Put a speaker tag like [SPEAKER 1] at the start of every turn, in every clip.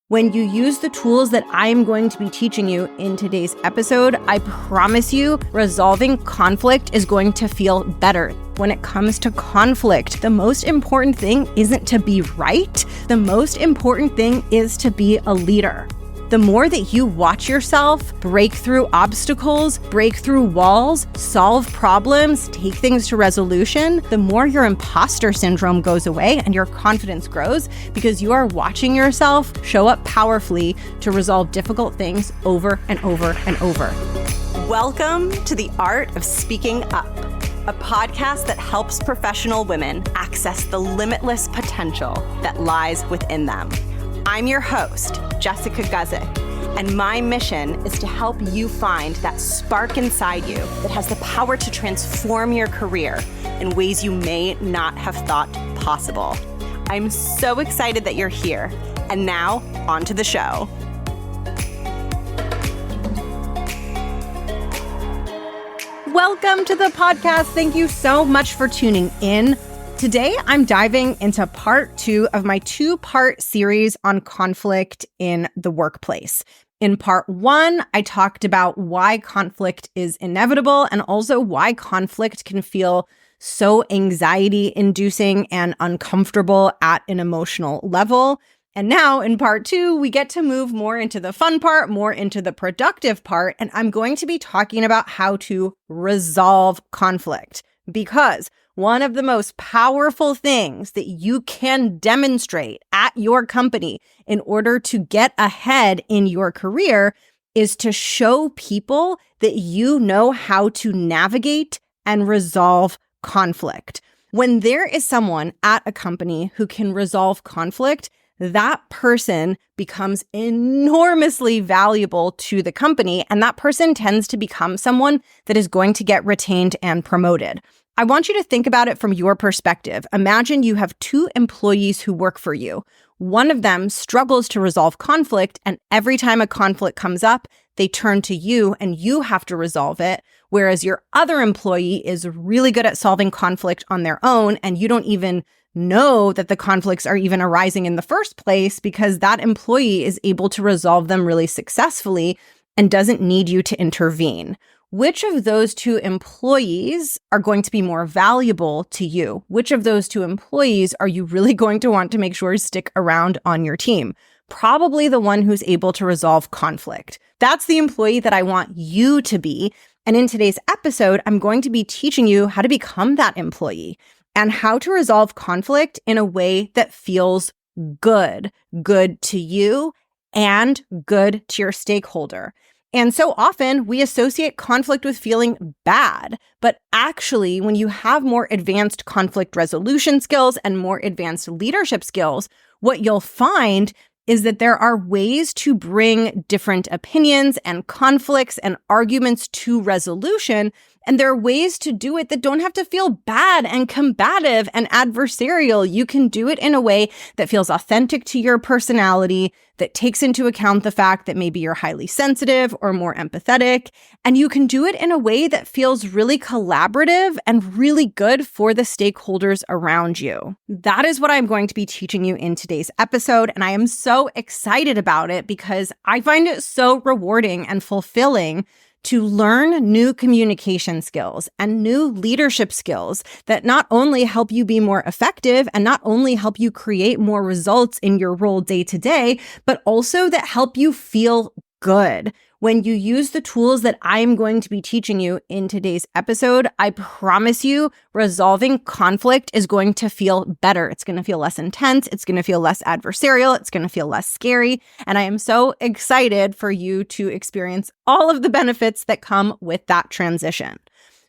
[SPEAKER 1] When you use the tools that I'm going to be teaching you in today's episode, I promise you, resolving conflict is going to feel better. When it comes to conflict, the most important thing isn't to be right. The most important thing is to be a leader. The more that you watch yourself break through obstacles, break through walls, solve problems, take things to resolution, the more your imposter syndrome goes away and your confidence grows because you are watching yourself show up powerfully to resolve difficult things over and over and over. Welcome to The Art of Speaking Up, a podcast that helps professional women access the limitless potential that lies within them. I'm your host, Jessica Guzik, and my mission is to help you find that spark inside you that has the power to transform your career in ways you may not have thought possible. I'm so excited that you're here. And now, on to the show. Welcome to the podcast. Thank you so much for tuning in. Today, I'm diving into part 2 of my 2-part series on conflict in the workplace. In part 1, I talked about why conflict is inevitable and also why conflict can feel so anxiety-inducing and uncomfortable at an emotional level. And now in part 2, we get to move more into the fun part, more into the productive part, and I'm going to be talking about how to resolve conflict. Because one of the most powerful things that you can demonstrate at your company in order to get ahead in your career is to show people that you know how to navigate and resolve conflict. When there is someone at a company who can resolve conflict, that person becomes enormously valuable to the company, and that person tends to become someone that is going to get retained and promoted. I want you to think about it from your perspective. Imagine you have 2 employees who work for you. One of them struggles to resolve conflict, and every time a conflict comes up, they turn to you and you have to resolve it, whereas your other employee is really good at solving conflict on their own, and you don't even know that the conflicts are even arising in the first place because that employee is able to resolve them really successfully and doesn't need you to intervene. Which of those 2 employees are going to be more valuable to you? Which of those 2 employees are you really going to want to make sure stick around on your team? Probably the one who's able to resolve conflict. That's the employee that I want you to be. And in today's episode, I'm going to be teaching you how to become that employee and how to resolve conflict in a way that feels good to you and good to your stakeholder. And so often we associate conflict with feeling bad, but actually when you have more advanced conflict resolution skills and more advanced leadership skills, what you'll find is that there are ways to bring different opinions and conflicts and arguments to resolution. And there are ways to do it that don't have to feel bad and combative and adversarial. You can do it in a way that feels authentic to your personality, that takes into account the fact that maybe you're highly sensitive or more empathetic. And you can do it in a way that feels really collaborative and really good for the stakeholders around you. That is what I'm going to be teaching you in today's episode. And I am so excited about it because I find it so rewarding and fulfilling to learn new communication skills and new leadership skills that not only help you be more effective and not only help you create more results in your role day to day, but also that help you feel good. When you use the tools that I'm going to be teaching you in today's episode, I promise you resolving conflict is going to feel better. It's going to feel less intense. It's going to feel less adversarial. It's going to feel less scary. And I am so excited for you to experience all of the benefits that come with that transition.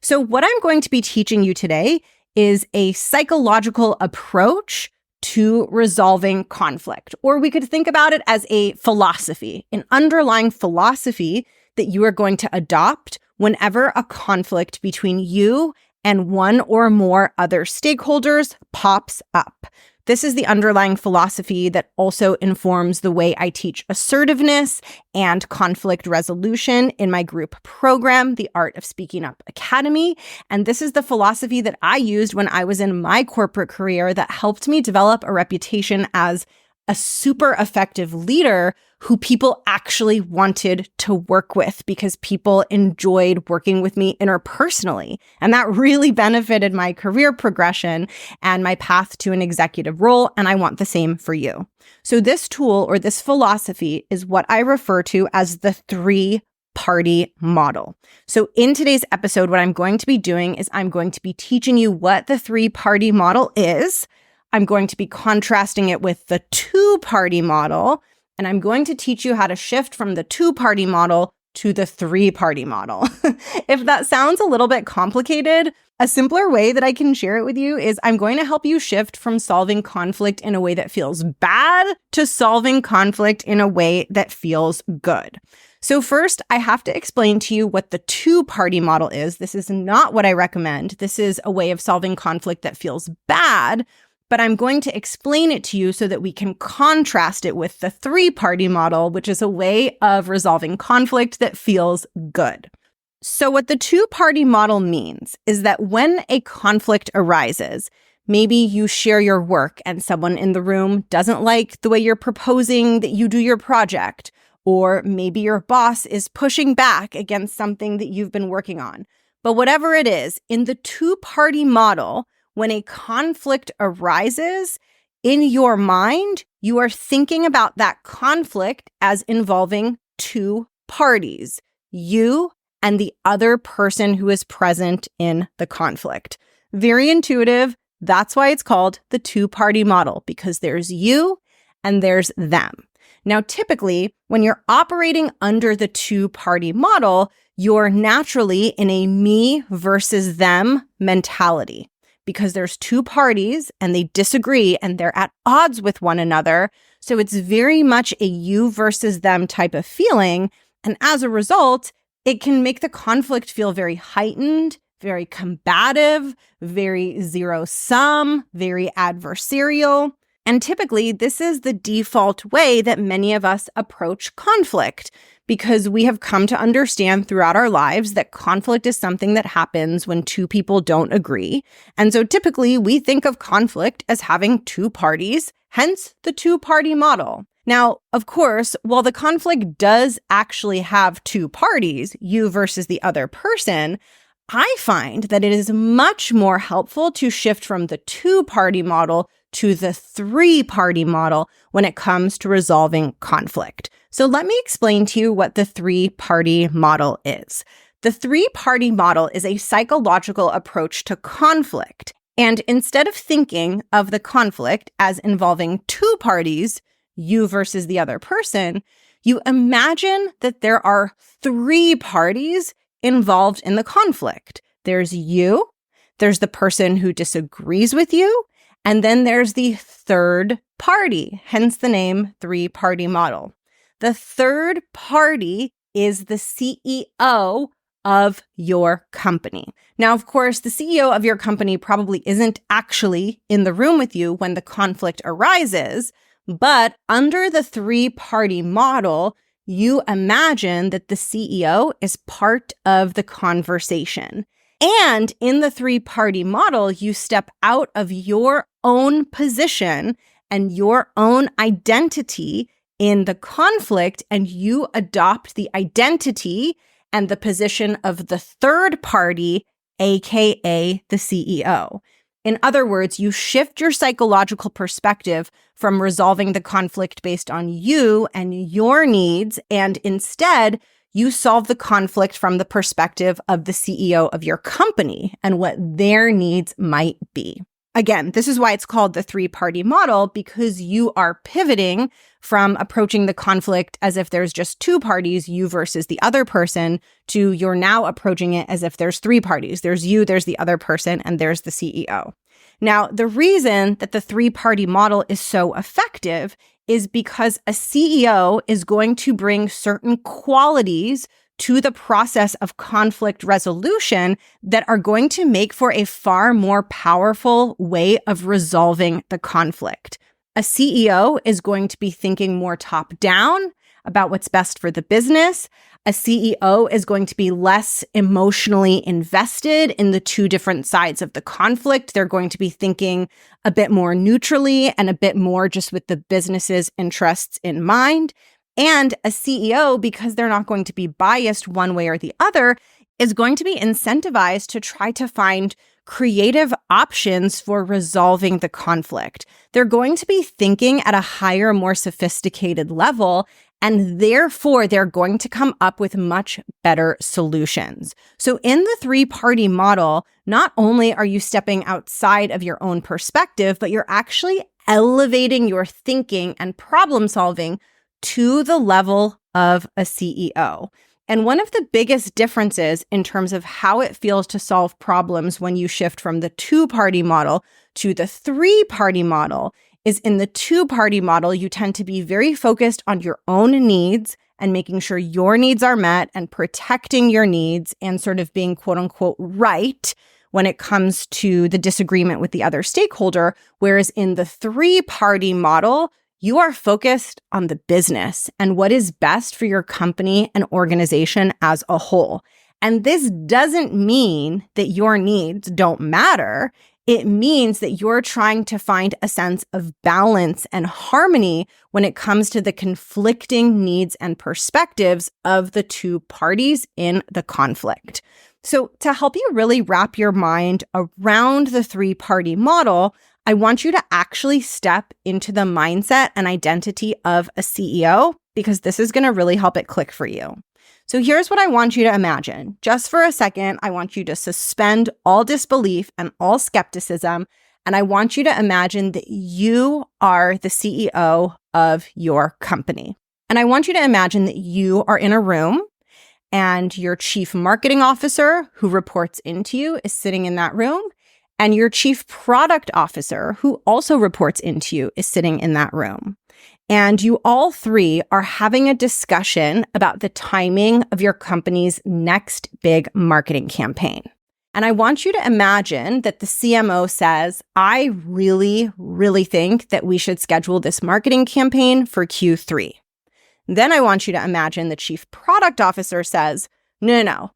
[SPEAKER 1] So what I'm going to be teaching you today is a psychological approach to resolving conflict. Or we could think about it as a philosophy, an underlying philosophy that you are going to adopt whenever a conflict between you and one or more other stakeholders pops up. This is the underlying philosophy that also informs the way I teach assertiveness and conflict resolution in my group program, The Art of Speaking Up Academy. And this is the philosophy that I used when I was in my corporate career that helped me develop a reputation as a super effective leader who people actually wanted to work with because people enjoyed working with me interpersonally. And that really benefited my career progression and my path to an executive role. And I want the same for you. So this tool or this philosophy is what I refer to as the three-party model. So in today's episode, what I'm going to be doing is I'm going to be teaching you what the three-party model is. I'm going to be contrasting it with the two-party model, and I'm going to teach you how to shift from the two-party model to the three-party model. If that sounds a little bit complicated, a simpler way that I can share it with you is I'm going to help you shift from solving conflict in a way that feels bad to solving conflict in a way that feels good. So first, I have to explain to you what the two-party model is. This is not what I recommend. This is a way of solving conflict that feels bad, but I'm going to explain it to you so that we can contrast it with the three-party model, which is a way of resolving conflict that feels good. So what the two-party model means is that when a conflict arises, maybe you share your work and someone in the room doesn't like the way you're proposing that you do your project, or maybe your boss is pushing back against something that you've been working on. But whatever it is, in the two-party model, when a conflict arises, in your mind, you are thinking about that conflict as involving two parties, you and the other person who is present in the conflict. Very intuitive. That's why it's called the two-party model, because there's you and there's them. Now, typically, when you're operating under the two-party model, you're naturally in a me versus them mentality, because there's two parties and they disagree and they're at odds with one another. So it's very much a you versus them type of feeling. And as a result, it can make the conflict feel very heightened, very combative, very zero-sum, very adversarial. And typically, this is the default way that many of us approach conflict, because we have come to understand throughout our lives that conflict is something that happens when two people don't agree. And so typically, we think of conflict as having two parties, hence the two-party model. Now, of course, while the conflict does actually have two parties, you versus the other person, I find that it is much more helpful to shift from the two-party model to the three-party model when it comes to resolving conflict. So let me explain to you what the three-party model is. The three-party model is a psychological approach to conflict. And instead of thinking of the conflict as involving two parties, you versus the other person, you imagine that there are three parties involved in the conflict. There's you, there's the person who disagrees with you, and then there's the third party, hence the name three-party model. The third party is the CEO of your company. Now, of course, the CEO of your company probably isn't actually in the room with you when the conflict arises, but under the three-party model, you imagine that the CEO is part of the conversation. And in the three-party model, you step out of your own position and your own identity in the conflict, and you adopt the identity and the position of the third party, aka the CEO. In other words, you shift your psychological perspective from resolving the conflict based on you and your needs, and instead, you solve the conflict from the perspective of the CEO of your company and what their needs might be. Again, this is why it's called the three-party model, because you are pivoting from approaching the conflict as if there's just two parties, you versus the other person, to you're now approaching it as if there's three parties. There's you, there's the other person, and there's the CEO. Now, the reason that the three-party model is so effective is because a CEO is going to bring certain qualities to the process of conflict resolution that are going to make for a far more powerful way of resolving the conflict. A CEO is going to be thinking more top-down about what's best for the business. A CEO is going to be less emotionally invested in the two different sides of the conflict. They're going to be thinking a bit more neutrally and a bit more just with the business's interests in mind. And a CEO, because they're not going to be biased one way or the other, is going to be incentivized to try to find creative options for resolving the conflict. They're going to be thinking at a higher, more sophisticated level, and therefore they're going to come up with much better solutions. So in the three-party model, not only are you stepping outside of your own perspective, but you're actually elevating your thinking and problem solving to the level of a CEO. And one of the biggest differences in terms of how it feels to solve problems when you shift from the two-party model to the three-party model is in the two-party model, you tend to be very focused on your own needs and making sure your needs are met and protecting your needs and sort of being quote unquote right when it comes to the disagreement with the other stakeholder. Whereas in the three-party model, you are focused on the business and what is best for your company and organization as a whole. And this doesn't mean that your needs don't matter. It means that you're trying to find a sense of balance and harmony when it comes to the conflicting needs and perspectives of the two parties in the conflict. So to help you really wrap your mind around the three-party model, I want you to actually step into the mindset and identity of a CEO, because this is going to really help it click for you. So here's what I want you to imagine. Just for a second, I want you to suspend all disbelief and all skepticism, and I want you to imagine that you are the CEO of your company. And I want you to imagine that you are in a room and your chief marketing officer who reports into you is sitting in that room. And your chief product officer, who also reports into you, is sitting in that room. And you all three are having a discussion about the timing of your company's next big marketing campaign. And I want you to imagine that the CMO says, I really, really think that we should schedule this marketing campaign for Q3. Then I want you to imagine the chief product officer says, no,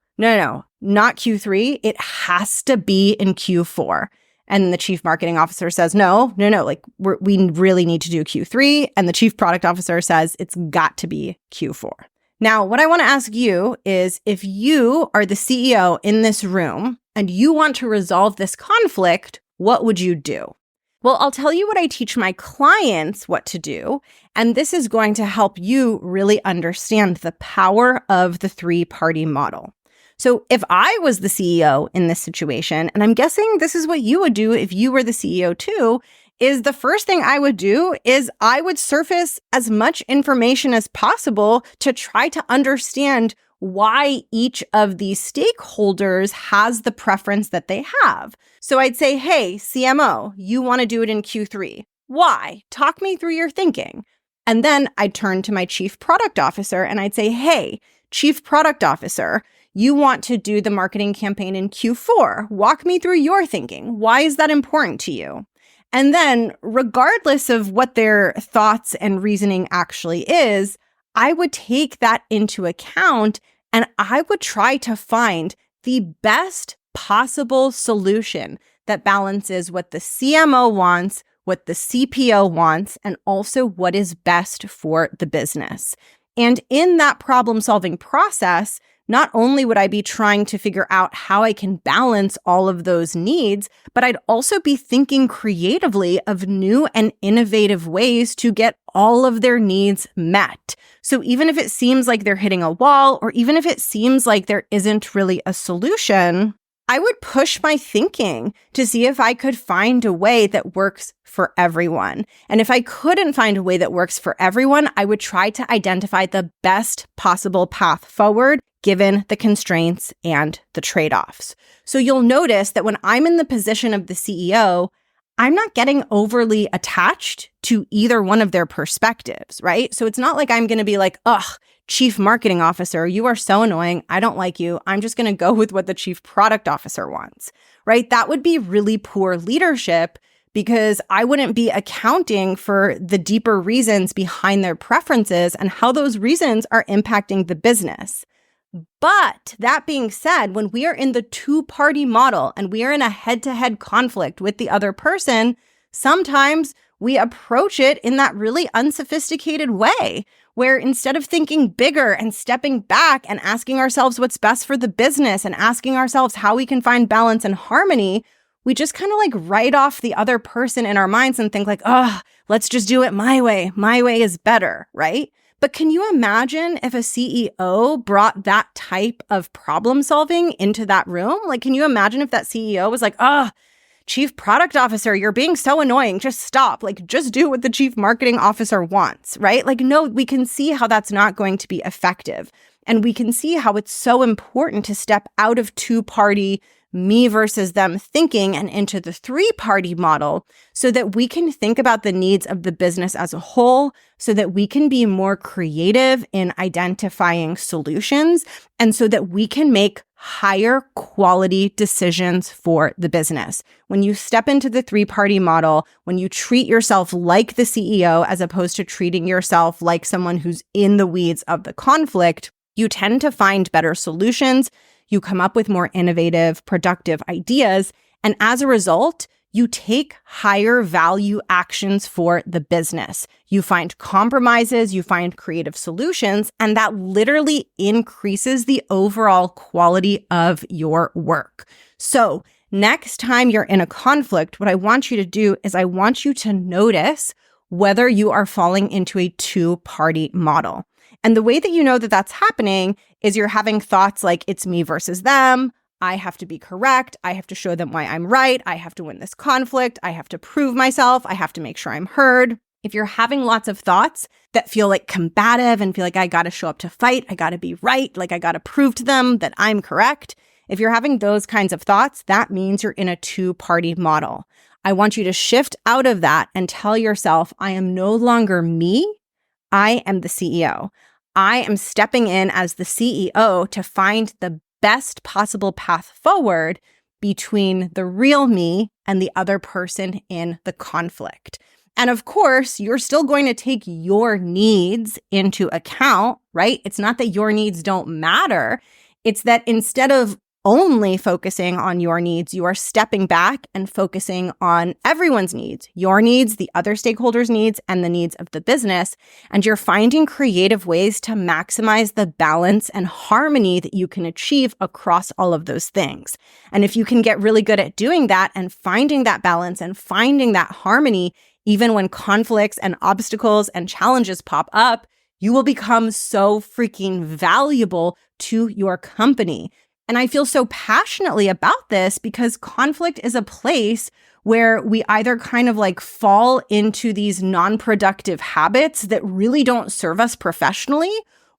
[SPEAKER 1] not Q3. It has to be in Q4. And the chief marketing officer says, no, like we really need to do Q3. And the chief product officer says, it's got to be Q4. Now, what I want to ask you is, if you are the CEO in this room and you want to resolve this conflict, what would you do? Well, I'll tell you what I teach my clients what to do. And this is going to help you really understand the power of the three-party model. So if I was the CEO in this situation, and I'm guessing this is what you would do if you were the CEO too, is the first thing I would do is I would surface as much information as possible to try to understand why each of these stakeholders has the preference that they have. So I'd say, hey, CMO, you want to do it in Q3. Why? Talk me through your thinking. And then I'd turn to my chief product officer and I'd say, hey, chief product officer, you want to do the marketing campaign in Q4. Walk me through your thinking. Why is that important to you? And then, regardless of what their thoughts and reasoning actually is, I would take that into account and I would try to find the best possible solution that balances what the CMO wants, what the CPO wants, and also what is best for the business. And in that problem-solving process, not only would I be trying to figure out how I can balance all of those needs, but I'd also be thinking creatively of new and innovative ways to get all of their needs met. So even if it seems like they're hitting a wall, or even if it seems like there isn't really a solution, I would push my thinking to see if I could find a way that works for everyone. And if I couldn't find a way that works for everyone, I would try to identify the best possible path forward given the constraints and the trade-offs. So you'll notice that when I'm in the position of the CEO, I'm not getting overly attached to either one of their perspectives, right? So it's not like I'm going to be like, ugh, chief marketing officer, you are so annoying. I don't like you. I'm just going to go with what the chief product officer wants, right? That would be really poor leadership, because I wouldn't be accounting for the deeper reasons behind their preferences and how those reasons are impacting the business. But that being said, when we are in the two-party model and we are in a head-to-head conflict with the other person, sometimes we approach it in that really unsophisticated way, where instead of thinking bigger and stepping back and asking ourselves what's best for the business and asking ourselves how we can find balance and harmony, we just kind of like write off the other person in our minds and think like, oh, let's just do it my way. My way is better, right? But can you imagine if a CEO brought that type of problem solving into that room? Like, can you imagine if that CEO was like, oh, Chief Product Officer, you're being so annoying. Just stop. Like, just do what the Chief Marketing Officer wants, right? Like, no, we can see how that's not going to be effective. And we can see how it's so important to step out of two-party me versus them thinking and into the three-party model so that we can think about the needs of the business as a whole, so that we can be more creative in identifying solutions, and so that we can make higher quality decisions for the business. When you step into the three-party model, when you treat yourself like the CEO as opposed to treating yourself like someone who's in the weeds of the conflict, you tend to find better solutions. You come up with more innovative, productive ideas. And as a result, you take higher value actions for the business. You find compromises, you find creative solutions, and that literally increases the overall quality of your work. So next time you're in a conflict, what I want you to do is I want you to notice whether you are falling into a two-party model. And the way that you know that that's happening is you're having thoughts like it's me versus them. I have to be correct. I have to show them why I'm right. I have to win this conflict. I have to prove myself. I have to make sure I'm heard. If you're having lots of thoughts that feel like combative and feel like I got to show up to fight, I got to be right, like I got to prove to them that I'm correct. If you're having those kinds of thoughts, that means you're in a two-party model. I want you to shift out of that and tell yourself, I am no longer me. I am the CEO. I am stepping in as the CEO to find the best possible path forward between the real me and the other person in the conflict. And of course, you're still going to take your needs into account, right? It's not that your needs don't matter. It's that instead of only focusing on your needs, you are stepping back and focusing on everyone's needs, your needs, the other stakeholders' needs, and the needs of the business. And you're finding creative ways to maximize the balance and harmony that you can achieve across all of those things. And if you can get really good at doing that and finding that balance and finding that harmony, even when conflicts and obstacles and challenges pop up, you will become so freaking valuable to your company. And I feel so passionately about this because conflict is a place where we either kind of like fall into these non-productive habits that really don't serve us professionally,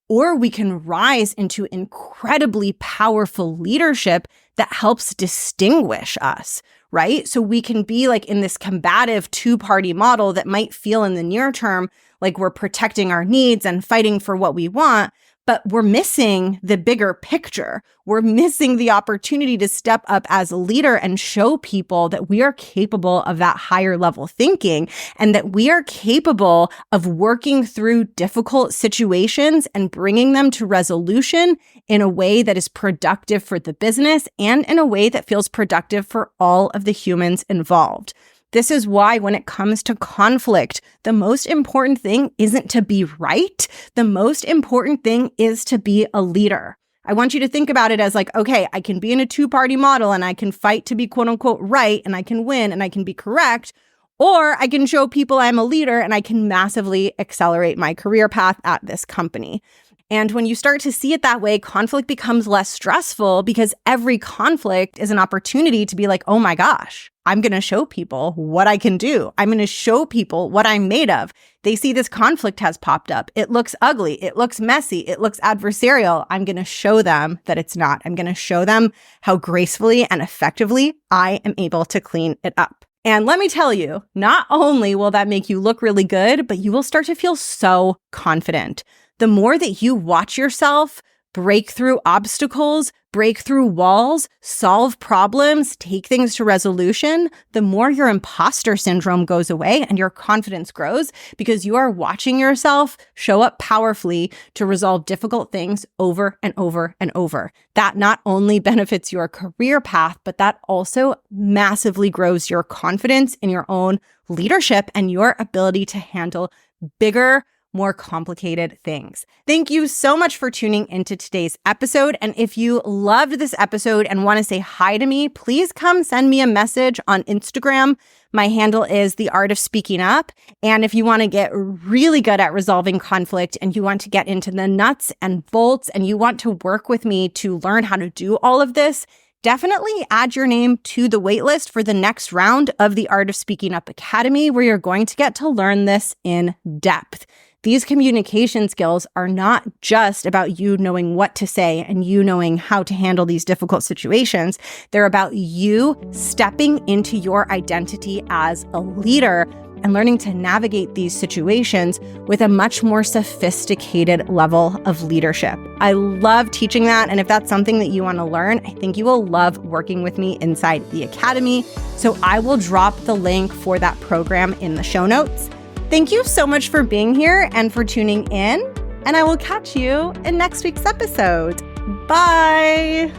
[SPEAKER 1] or we can rise into incredibly powerful leadership that helps distinguish us, right? So we can be like in this combative two-party model that might feel in the near term like we're protecting our needs and fighting for what we want, but we're missing the bigger picture. We're missing the opportunity to step up as a leader and show people that we are capable of that higher level thinking and that we are capable of working through difficult situations and bringing them to resolution in a way that is productive for the business and in a way that feels productive for all of the humans involved. This is why when it comes to conflict, the most important thing isn't to be right. The most important thing is to be a leader. I want you to think about it as like, okay, I can be in a two-party model and I can fight to be quote unquote right and I can win and I can be correct, or I can show people I'm a leader and I can massively accelerate my career path at this company. And when you start to see it that way, conflict becomes less stressful because every conflict is an opportunity to be like, oh my gosh, I'm going to show people what I can do. I'm going to show people what I'm made of. They see this conflict has popped up. It looks ugly. It looks messy. It looks adversarial. I'm going to show them that it's not. I'm going to show them how gracefully and effectively I am able to clean it up. And let me tell you, not only will that make you look really good, but you will start to feel so confident. The more that you watch yourself break through obstacles, break through walls, solve problems, take things to resolution, the more your imposter syndrome goes away and your confidence grows because you are watching yourself show up powerfully to resolve difficult things over and over and over. That not only benefits your career path, but that also massively grows your confidence in your own leadership and your ability to handle bigger, more complicated things. Thank you so much for tuning into today's episode. And if you loved this episode and want to say hi to me, please come send me a message on Instagram. My handle is The Art of Speaking Up. And if you want to get really good at resolving conflict and you want to get into the nuts and bolts and you want to work with me to learn how to do all of this, definitely add your name to the waitlist for the next round of the Art of Speaking Up Academy, where you're going to get to learn this in depth. These communication skills are not just about you knowing what to say and you knowing how to handle these difficult situations. They're about you stepping into your identity as a leader and learning to navigate these situations with a much more sophisticated level of leadership. I love teaching that. And if that's something that you want to learn, I think you will love working with me inside the Academy. So I will drop the link for that program in the show notes. Thank you so much for being here and for tuning in, and I will catch you in next week's episode. Bye.